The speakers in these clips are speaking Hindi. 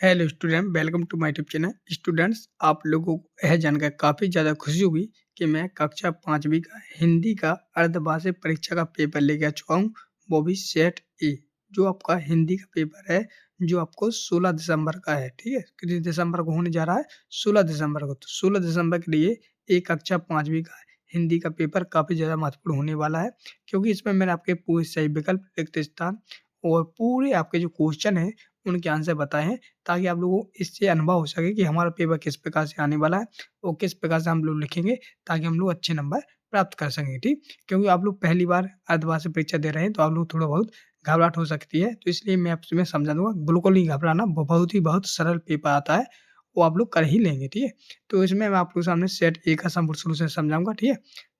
Hello student, welcome to my YouTube channel. Students, आप लोगों को यह जानकर काफ़ी ज़्यादा खुशी होगी कि मैं कक्षा 5वीं का हिंदी का अर्धवार्षिक परीक्षा का पेपर लेके आ चुका हूँ, वो भी सेट ए। जो आपका हिंदी का पेपर है, जो आपको 16 दिसंबर का है। ठीक है, कितने दिसंबर को होने जा रहा है? 16 दिसंबर को। तो 16 दिसंबर के लिए एक कक्षा 5वीं का हिंदी का पेपर काफ़ी ज़्यादा महत्वपूर्ण होने वाला है, क्योंकि इसमें मैंने आपके पूरे सही विकल्प, रिक्त स्थान और पूरे आपके जो क्वेश्चन हैं उनके आंसर बताए हैं, ताकि आप लोगों को इससे अनुभव हो सके कि हमारा पेपर किस प्रकार से आने वाला है और किस प्रकार से हम लोग लिखेंगे, ताकि हम लोग अच्छे नंबर प्राप्त कर सकें। ठीक, क्योंकि आप लोग पहली बार अर्धवार्षिक परीक्षा दे रहे हैं, तो आप लोग थोड़ा बहुत घबराहट हो सकती है, तो इसलिए मैं आपसे समझा दूंगा। बिल्कुल नहीं घबराना, बहुत सरल पेपर आता है, वो आप लोग कर ही लेंगे। ठीक है, तो इसमें मैं आप लोगों के सामने सेट ए का संपूर्ण सॉल्यूशन समझाऊंगा। ठीक है,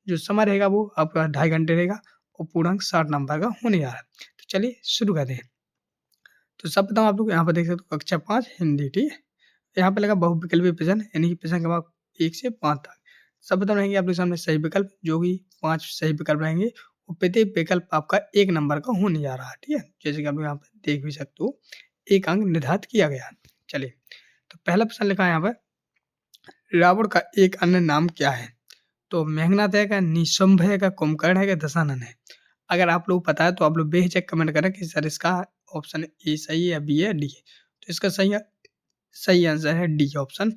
जो समय रहेगा वो आपका 2.5 घंटे रहेगा और पूर्णांक 60 नंबर का होने जा रहा है। तो चलिए शुरू करते हैं। तो सब बताऊँ, आप लोग यहाँ पर देख सकते हो कक्षा 5 हिंदी। ठीक है, यहाँ पे लगा बहुविकल्पीय प्रश्न, यानी कि प्रश्न क्रमांक 1 से 5 तक। सब बताओ रहेंगे आपके सामने सही विकल्प, जो कि 5 सही विकल्प रहेंगे और प्रत्येक विकल्प आपका 1 नंबर का होने जा रहा है। ठीक है, जैसे कि आप यहाँ पे देख भी सकते हो, 1 अंक निर्धारित किया गया है। चलिए, तो पहला प्रश्न लिखा है यहाँ पर, रावण का एक अन्य नाम क्या है? तो मेघनाथ है क्या, निशंभ है क्या, कुंभकर्ण है क्या, दशानन है? अगर आप लोग पता है तो आप लोग बेहिचक कमेंट करें कि सर इसका ऑप्शन ए सही है या बी है, डी है। तो इसका सही आंसर है डी ऑप्शन,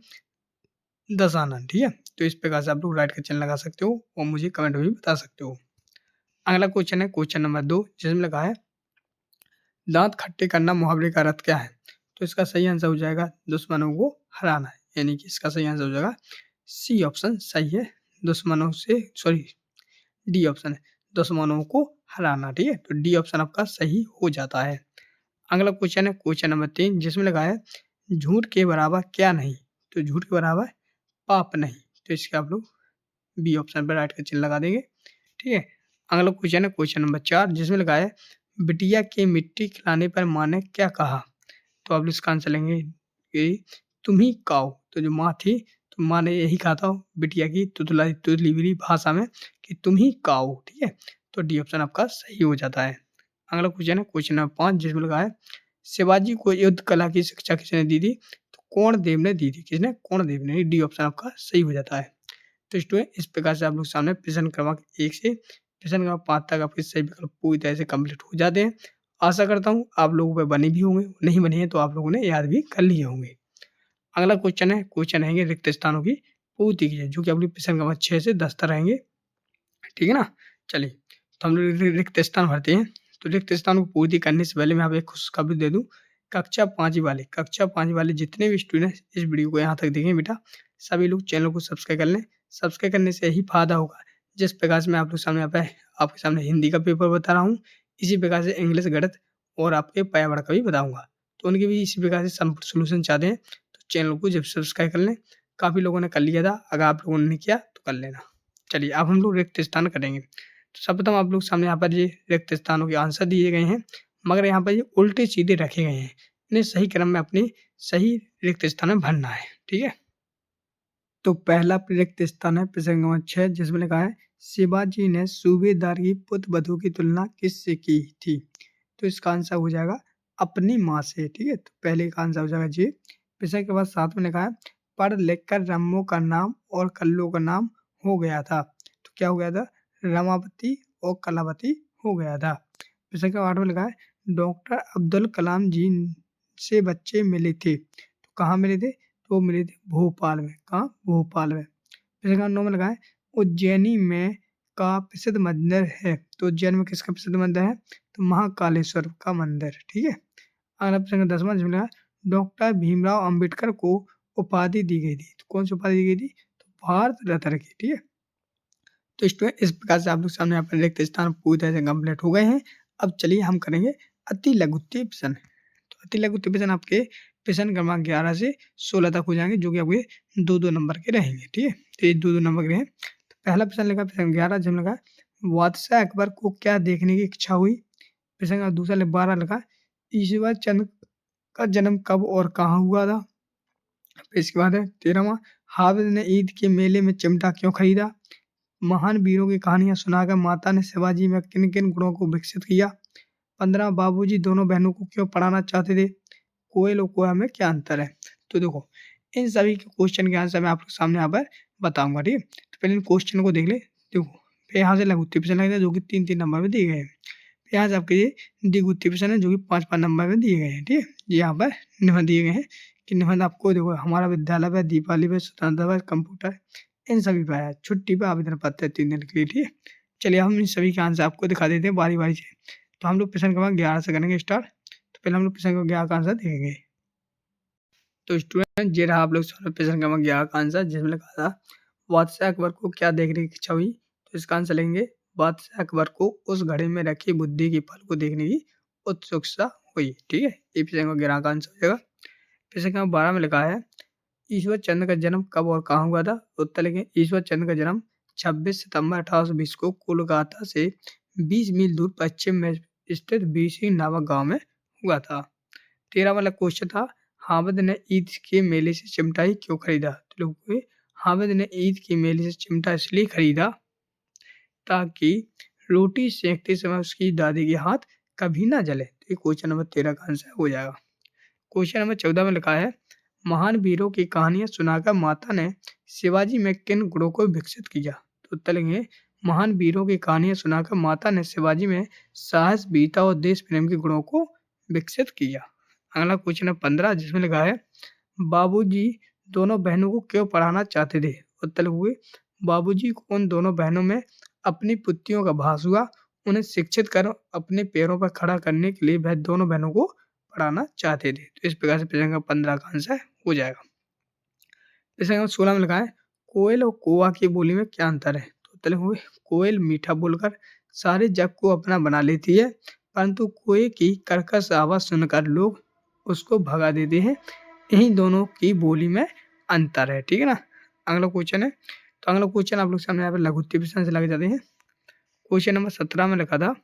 दशानन। ठीक है, तो इस प्रकार से आप लोग राइट का चिन्ह लगा सकते हो और मुझे कमेंट में भी बता सकते हो। अगला क्वेश्चन है क्वेश्चन नंबर 2, जिसमें लगा है दांत खट्टे करना मुहावरे का अर्थ क्या है? तो इसका सही आंसर हो जाएगा दुश्मनों को हराना, यानी कि इसका सही आंसर हो जाएगा सी ऑप्शन सही है, दुश्मनों से सॉरी डी ऑप्शन है, दुश्मनों को हराना। ठीक है, तो डी ऑप्शन आपका सही हो जाता है। अगला क्वेश्चन है क्वेश्चन नंबर 3, जिसमें लगा है झूठ के बराबर क्या नहीं? तो झूठ के बराबर पाप नहीं। तो इसके आप लोग बी ऑप्शन पर राइट का चिन्ह लगा देंगे। ठीक है, अगला क्वेश्चन है क्वेश्चन नंबर 4, जिसमें लगा है बिटिया के मिट्टी खिलाने पर माँ ने क्या कहा? तो आप इसका आंसर लेंगे कि तुम ही काओ। तो जो माँ थी, तो माँ ने यही कहा था बिटिया की तुतली भाषा में कि तुम ही काओ। ठीक है, तो डी ऑप्शन आपका सही हो जाता है। अगला क्वेश्चन है क्वेश्चन नंबर 5, जिसमें लगा है शिवाजी को युद्ध कला की शिक्षा किसने दी थी? तो कोणदेव ने दी थी। किसने? कोणदेव ने। डी ऑप्शन आपका सही हो जाता है। तो स्टूडेंट, इस प्रकार से आप लोग सामने प्रश्न क्रमांक 1 से प्रश्न क्रमांक 5 तक आपके सही विकल्प पूरी तरह से कंप्लीट हो जाते हैं। आशा करता हूँ आप लोगों पे बने भी होंगे, नहीं बने हैं तो आप लोगों ने याद भी कर लिए होंगे। अगला क्वेश्चन है क्वेश्चन रहेंगे रिक्त स्थानों की पूर्ति कीजिए, जो कि आपके प्रश्न क्रमांक 6 से 10 तक रहेंगे। ठीक है ना? चलिए, तो हम लोग रिक्त स्थान भरते हैं। तो रिक्त स्थान को पूर्ति करने से पहले मैं आपको एक खुशखबरी दे दूँ। कक्षा 5 वाले जितने भी स्टूडेंट इस वीडियो को यहाँ तक देखें बेटा, सभी लोग चैनल को सब्सक्राइब कर लें। सब्सक्राइब करने से यही फ़ायदा होगा, जिस प्रकार से मैं आप लोग सामने यहाँ पे आपके सामने हिंदी का पेपर बता रहा हूँ, इसी प्रकार से इंग्लिश, गणित और आपके पर्यावरण का भी बताऊँगा। तो उनके भी इसी प्रकार से सॉल्यूशन चाहते हैं, तो चैनल को जब सब्सक्राइब कर लें। काफ़ी लोगों ने कर लिया था, अगर आप लोगों ने नहीं किया तो कर लेना। चलिए, अब हम लोग रिक्त स्थान करेंगे। तो सर्वप्रथम आप लोग सामने यहाँ पर ये रिक्त स्थानों के आंसर दिए गए हैं, मगर यहाँ पर ये उल्टे-सीधे रखे गए हैं। इन्हें सही क्रम में अपनी सही रिक्त स्थान में भरना है। ठीक है? तो पहला रिक्त स्थान है प्रश्न नंबर 6, जिसमें लिखा है शिवाजी ने सूबेदार की पुत्र-वधू की तुलना किससे की थी? तो इसका आंसर हो जाएगा अपनी माँ से। ठीक है? तो पहले का आंसर हो जाएगा जी। प्रश्न के बाद 7 में लिखा है पढ़ लिख कर रम्मो का नाम और कल्लो का नाम हो गया था। तो क्या हो गया था? रमावती और कलावती हो गया था। प्रश्न के 8 में लिखा है डॉक्टर अब्दुल कलाम जी से बच्चे मिले थे। तो कहाँ मिले थे? तो वो मिले थे भोपाल में। कहाँ? भोपाल में। प्रश्न का 9 में लगा है उज्जैनी में का प्रसिद्ध मंदिर है। तो उज्जैन में किसका प्रसिद्ध मंदिर है? तो महाकालेश्वर का मंदिर। ठीक है? अगला प्रश्न 10वां, जिसमें लगा डॉक्टर भीमराव अंबेडकर को उपाधि दी गई थी। तो कौन सी उपाधि दी गई थी? तो भारत रत्न की। ठीक है? तो स्टूडेंट, इस प्रकार से आप लोग सामने यहाँ पर रिक्त स्थान पूरी तरह से कंप्लीट हो गए हैं। अब चलिए हम करेंगे अति लघुत्तरीय प्रश्न। तो अति लघुत्तरीय प्रश्न आपके प्रश्न क्रमांक 11 से 16 तक हो जाएंगे, जो कि आपके 2-2 नंबर के रहेंगे। ठीक है? तो ये 2-2 नंबर के हैं। तो पहला प्रश्न लिखा प्रश्न 11, जिसमें लगा बादशाह अकबर को क्या देखने की इच्छा हुई? प्रश्न का दूसरा 12 लिखा ईश्वर चंद्र का जन्म कब और कहाँ हुआ था? फिर इसके बाद है 13वां हाफिज ने ईद के मेले में चिमटा क्यों खरीदा? महान वीरों की कहानियां सुनाकर माता ने शिवाजी में किन किन गुणों को विकसित किया? 15 बाबूजी दोनों बहनों को क्यों पढ़ाना चाहते थे? कोयल और कोया में क्या अंतर है। तो देखो, इन सभी के क्वेश्चन के आंसर मैं आपके सामने यहाँ पर बताऊंगा, ठीक है। तो पहले इन क्वेश्चन को देख ले। देखो, फिर यहाँ से लघुत्तम प्रश्न लग जो कि 3-3 नंबर में दिए गए हैं। फिर यहाँ से आपके ये द्विगुत्तीय प्रश्न है जो कि 5-5 नंबर में दिए गए हैं, ठीक है। ये यहाँ पर निबंध दिए गए हैं कि निबंध आपको देखो हमारा विद्यालय पे, दीपावली पे, स्वतंत्रता पे, कंप्यूटर, इन सभी पे है। छुट्टी पे आवेदन पत्र है 3 दिन के लिए, ठीक है। चलिए हम इन सभी के आंसर आपको दिखा देते हैं बारी बारी से। तो हम लोग प्रश्न क्रमांक 11 से करेंगे स्टार्ट। तो पहले हम लोग प्रश्न क्रमांक 11 का आंसर देखेंगे। तो स्टूडेंट, ये रहा आप लोग सारा प्रश्न क्रमांक 11 का आंसर, जिसमें लिखा था बादशाह अकबर को क्या देखने की इच्छा हुई। तो इसका आंसर लेंगे, बादशाह अकबर को उस घड़े में रखी बुद्धि की फल को देखने की उत्सुकता हुई, ठीक है। ये प्रश्न क्रमांक 11 का आंसर हो जाएगा। प्रश्न क्रमांक 12 में लिखा है ईश्वर चंद्र का जन्म कब और कहाँ हुआ था। उत्तर लिखें, ईश्वर चंद्र का जन्म 26 सितंबर 1820 को कोलकाता से 20 मील दूर पश्चिम में स्थित बीसी नामक गांव में हुआ था। 13 वाला क्वेश्चन था, हामिद ने ईद के मेले से चिमटा ही क्यों खरीदा। तो लोग, हामिद ने ईद के मेले से चिमटा इसलिए खरीदा ताकि रोटी सेकते समय उसकी दादी के हाथ कभी ना जले। तो ये क्वेश्चन नंबर 13 का आंसर हो जाएगा। क्वेश्चन नंबर 14 में लिखा है महान वीरों की कहानियां सुनाकर माता ने शिवाजी में किन गुणों को विकसित किया। तो उत्तर लिखेंगे, महान वीरों की कहानियां सुनाकर माता ने शिवाजी में साहस, वीरता और देश प्रेम के गुणों को विकसित किया। अगला क्वेश्चन है 15, जिसमें लिखा है बाबूजी दोनों बहनों को क्यों पढ़ाना चाहते थे। उत्तर हुए, बाबूजी को उन दोनों बहनों में अपनी पुत्रियों का भास हुआ। उन्हें शिक्षित कर अपने पैरों पर खड़ा करने के लिए वह दोनों बहनों को पढ़ाना चाहते थे। तो इस प्रकार से प्रश्न नंबर 15 का आंसर हो जाएगा। प्रश्न नंबर 16 में लिखा है कोयल और कौवा की बोली में क्या अंतर है। तो उत्तर हुए, कोयल मीठा बोलकर सारे जग को अपना बना लेती है, परंतु कोए की कर्कश आवाज सुनकर लोग उसको भगा देते हैं। यही दोनों की बोली में अंतर है, ठीक है ना। अगला क्वेश्चन है, तो अगला क्वेश्चन आप लोग सामने यहाँ पे लघुत्तम प्रश्न से लग जाते हैं। क्वेश्चन नंबर 17 में लिखा था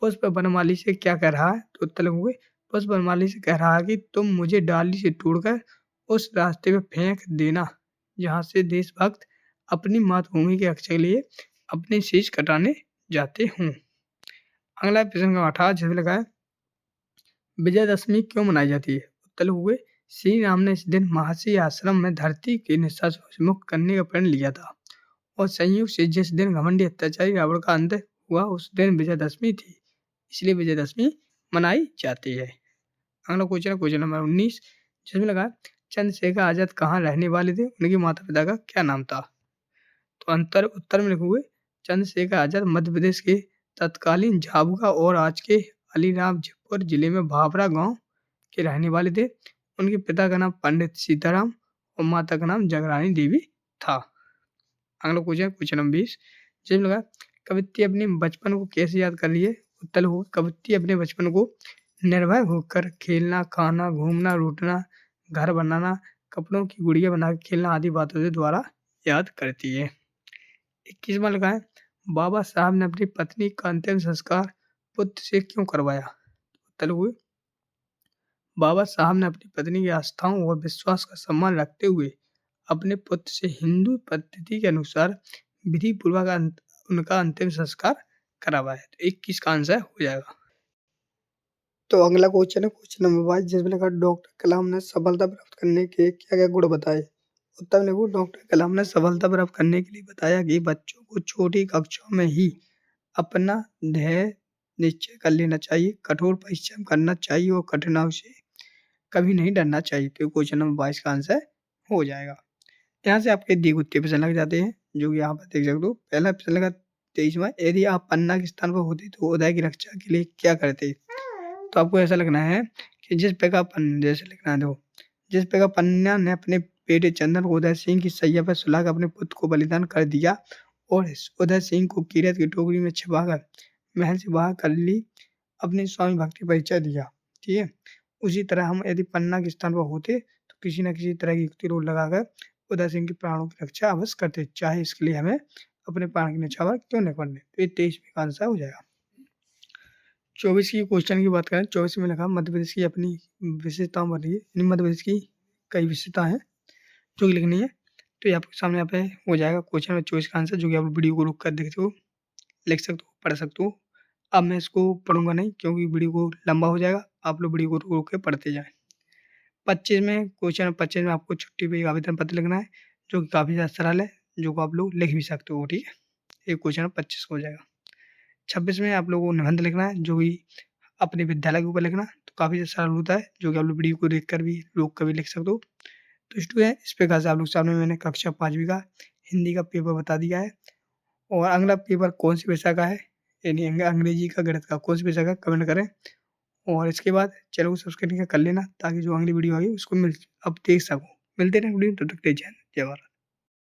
पुष्प वनमाली से क्या कह रहा है। तो उत्तर हुए, पुष्प वनमाली से कह रहा है कि तुम मुझे डाली से तोड़कर उस रास्ते पे फेंक देना जहाँ से देशभक्त अपनी मातृभूमि की रक्षा के लिए अपने शीश कटाने जाते हों। अगला प्रश्न का 18, जिसमें लगा है विजयदशमी क्यों मनाई जाती है। उत्तर हुए, श्री राम ने इस दिन महर्षि आश्रम में धरती के निशाचरों से मुक्त करने का प्रण लिया था और संयोग से जिस दिन घमंडी अत्याचारी रावण का अंत हुआ उस दिन विजयदशमी थी, इसलिए विजयदशमी मनाई जाती है। अगला क्वेश्चन है क्वेश्चन नंबर 19, जिसमें लगा चंद्रशेखर आजाद कहाँ रहने वाले थे, उनके माता पिता का क्या नाम था। तो उत्तर में लिखे हुए, चंद्रशेखर आजाद मध्य प्रदेश के तत्कालीन झाबुआ और आज के अलीराजपुर जिले में भाभरा गांव के रहने वाले थे। उनके पिता का नाम पंडित सीताराम और माता का नाम जगरानी देवी था। अगला क्वेश्चन नंबर 20, जिसमें लगा कवित्ती अपने बचपन को कैसे याद कर रही है। उत्तर हो, कवित्ती अपने बचपन को निर्भय होकर खेलना, खाना, घूमना, रूठना, घर बनाना, कपड़ों की गुड़िया बनाकर खेलना आदि बातों से द्वारा याद करती है। 21 में लिखा है बाबा साहब ने अपनी पत्नी का अंतिम संस्कार पुत्र से क्यों करवाया। उत्तर हुए, बाबा साहब ने अपनी पत्नी की आस्थाओं और विश्वास का सम्मान रखते हुए अपने पुत्र से हिंदू पद्धति के अनुसार विधि पूर्वक उनका अंतिम संस्कार करवाया। तो 21 का आंसर हो जाएगा। तो अगला क्वेश्चन है क्वेश्चन नंबर 22, जिसमें लिखा डॉक्टर कलाम ने सफलता प्राप्त करने के क्या क्या गुण बताए। उत्तर में लिखो, डॉक्टर कलाम ने सफलता प्राप्त करने के लिए बताया कि बच्चों को छोटी कक्षाओं में ही अपना ध्येय निश्चय कर लेना चाहिए, कठोर परिश्रम करना चाहिए और कठिनाइयों से कभी नहीं डरना चाहिए। तो क्वेश्चन नंबर 22 का आंसर हो जाएगा। यहाँ से आपके द्विगुत्तीय प्रश्न लग जाते हैं, जो कि यहाँ पर देख सकते हो। पहला प्रश्न लगा 23वां, यदि आप पन्ना के स्थान पर होते तो उदय की रक्षा के लिए क्या करते। तो आपको ऐसा लिखना है कि जिस प्रकार पन्ना, जैसे लिखना है देखो, जिस प्रकार पन्ना ने अपने बेटे चंदन को उदय सिंह की सैया पर सुलाकर अपने पुत्र को बलिदान कर दिया और उदय सिंह को कीरत की टोकरी में छिपाकर महल से बाहर कर ली, अपनी स्वामी भक्ति परिचय दिया, ठीक है। उसी तरह हम यदि पन्ना के स्थान पर होते तो किसी न किसी तरह की युक्ति रोल लगाकर उदय सिंह के प्राणों की रक्षा अवश्य करते, चाहे इसके लिए हमें अपने प्राण की न्यौछावर क्यों न करने। तो ये 23 का आंसर हो जाएगा। 24 की क्वेश्चन की बात करें, 24 में लिखा मध्य प्रदेश की अपनी विशेषताओं बताइए। मध्य प्रदेश की कई विशेषता है जो कि लिखनी है। तो ये आपके सामने यहाँ पे हो जाएगा क्वेश्चन नंबर 24 का आंसर, जो कि आप वीडियो को रोक कर देखते हो, लिख सकते हो, पढ़ सकते हो, अब मैं इसको पढ़ूँगा नहीं क्योंकि वीडियो को लंबा हो जाएगा, आप लोग वीडियो को रोक के पढ़ते जाएँ। 25 में क्वेश्चन 25 में आपको छुट्टी पे आवेदन पत्र लिखना है, जो कि काफ़ी ज़्यादा सरल है, जो को आप लोग लिख भी सकते हो, ठीक है? ये क्वेश्चन 25 का हो जाएगा। 26 में आप लोगों को निबंध लिखना है, जो कि अपने विद्यालय के ऊपर लिखना, तो काफ़ी सरल होता है, जो कि आप लोग वीडियो को देखकर भी रोक कर भी लिख सकते हो। तो स्टूडेंट इस प्रकार से आप लोग सामने मैंने कक्षा 5वीं का हिंदी का पेपर बता दिया है। और अगला पेपर कौन सी विषय का है, यानी अंग्रेजी का, गणित का कौन सी विषय का, कमेंट करें। और इसके बाद चैनल को सब्सक्राइब कर लेना ताकि जो अगली वीडियो आएगी उसको अब देख सको। मिलते रहें वीडियो, तब तक जय हिंद, जय भारत।